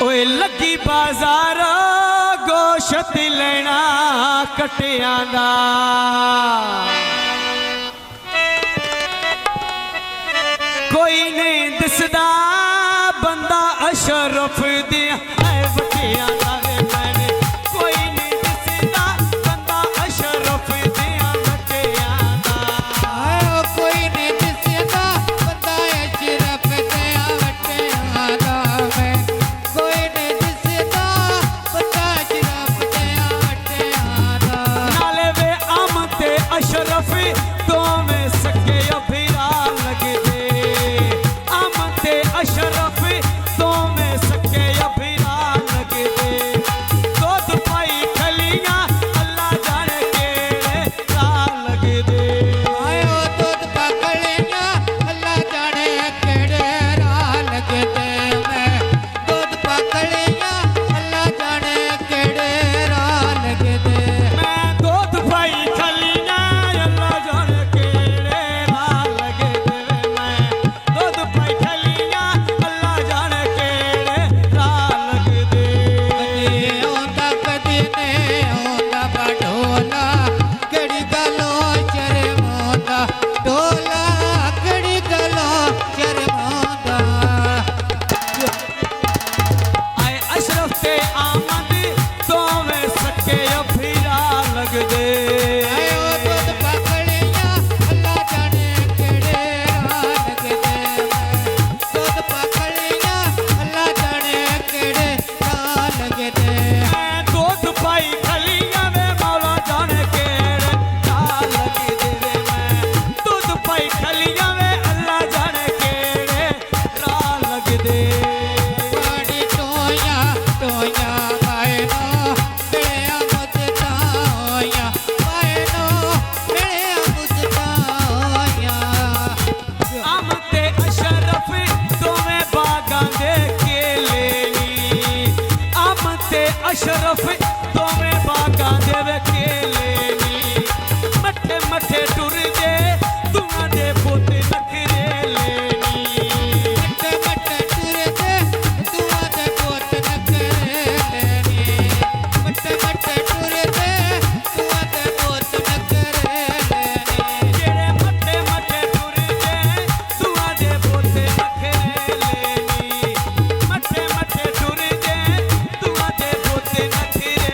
ओए लगी बाजार गोशत लेना कटिया दा कोई नहीं दिसदा बंदा अशरफ दिया वटिया दा मैंने कोई नहीं दिसदा बंदा अशरफ दिया वटिया दा कोई नहीं दिसदा बंदा अशरफ दिया वटिया दा मैं कोई नहीं दिसदा बंदा अशरफ दिया वटिया दा नाले वे आमते अशरफ तो में सके अभिरा लगे अशरफ तो में सके अभिरा लगे दे दूध पाई खलियां अल्लाह जाने केड़े राह लगे दे आयो दूध पकड़ियां अल्लाह जाने केड़े राह लगे दे मैं दूध पकड़ियां अल्लाह जाने केड़े राह लगे दे मैं दूध पाई खलियां अल्लाह जाने केड़े राह लगे दे मैं दूध पाई अशरफ तो में बागा देव केले मठे मठे टुर दे तुआ दे पोते नखरे लेनी मठे मठे टुर दे तुआ दे पोते नखरे लेनी मठे मठे टुर दे तुआ दे पोते नखरे लेनी जेड़े मठे मठे टुर दे तुआ दे पोते नखरे लेनी मठे मठे टुर दे तुआ दे पोते नखरे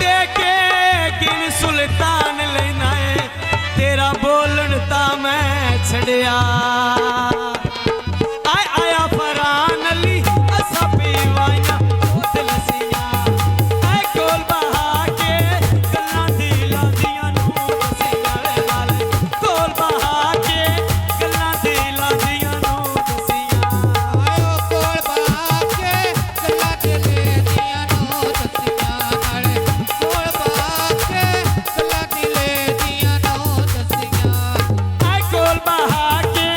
देखे किन सुल्तान लेना है तेरा बोलन ता मैं छड़िया आय आया फरान अली असा पीवाइया उत लसिया आय कोल बहा के गल्लां दिलां दियां नू दसिया वे लाल कोल बहा के गल्लां दिलां दियां नू दसिया ਆਇਓ ਕੋਲ ਬਾ ਕੇ ਗੱਲਾਂ ਦਿਲੇ ਦੀਆਂ ਨੂੰ ਦੱਸੀਆਂ ਨਾਲੇ ਕੋਲ ਬਾ ਕੇ ਗੱਲਾਂ ਦਿਲੇ ਦੀਆਂ ਨੂੰ ਦੱਸੀਆਂ आय कोल बहा के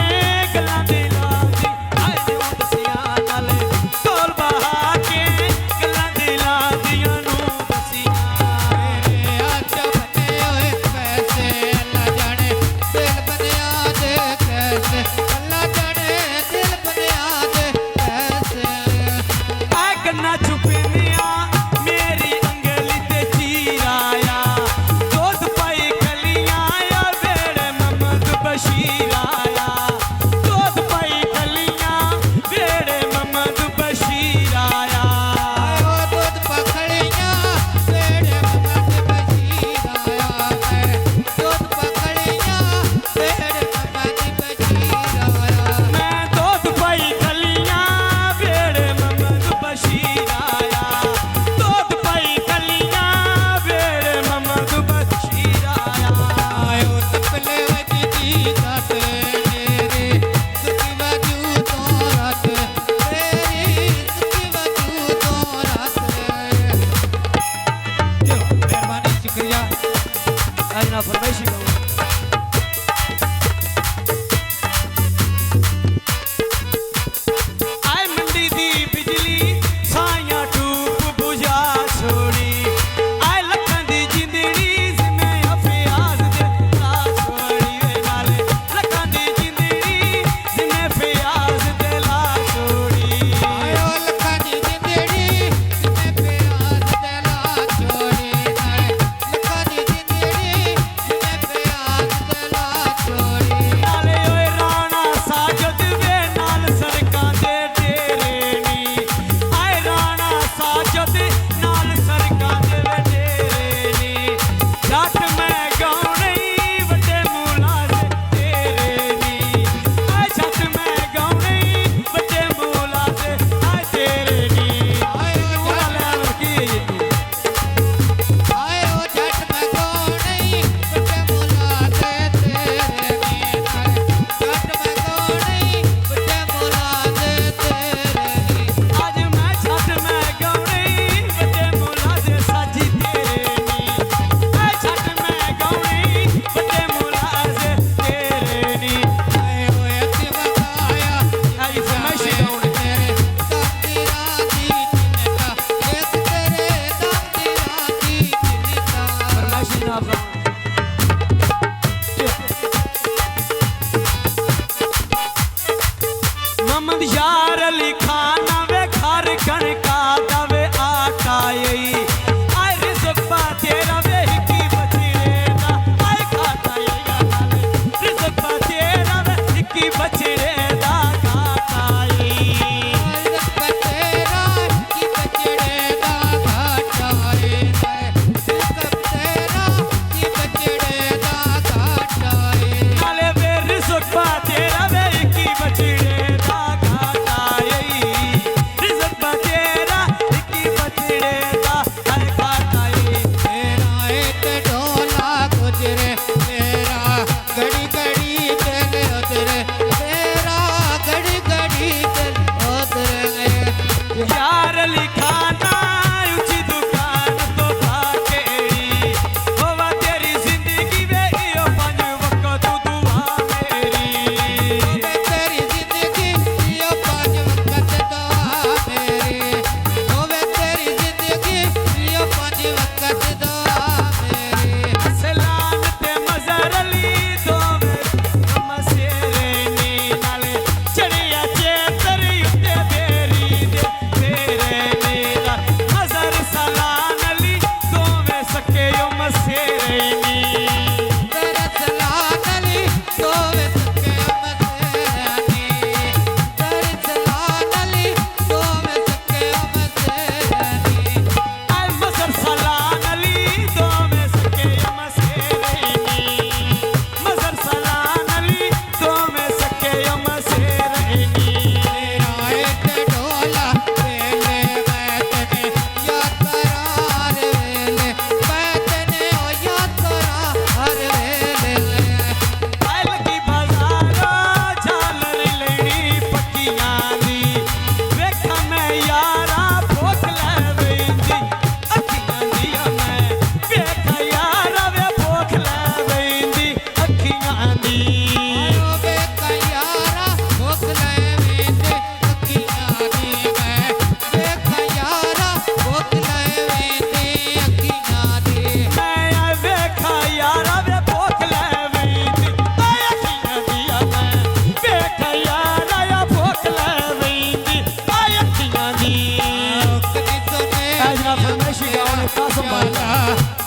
फरमाइशी गाने कासम भाई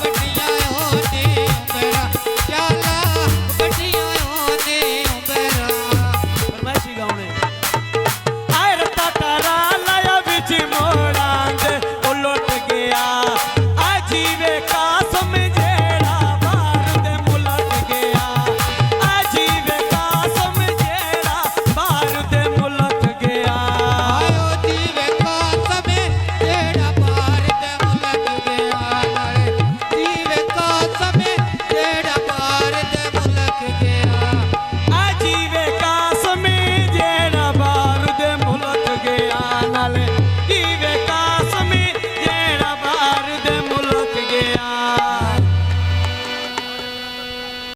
ਗੱਡੀਆਂ ਉਹ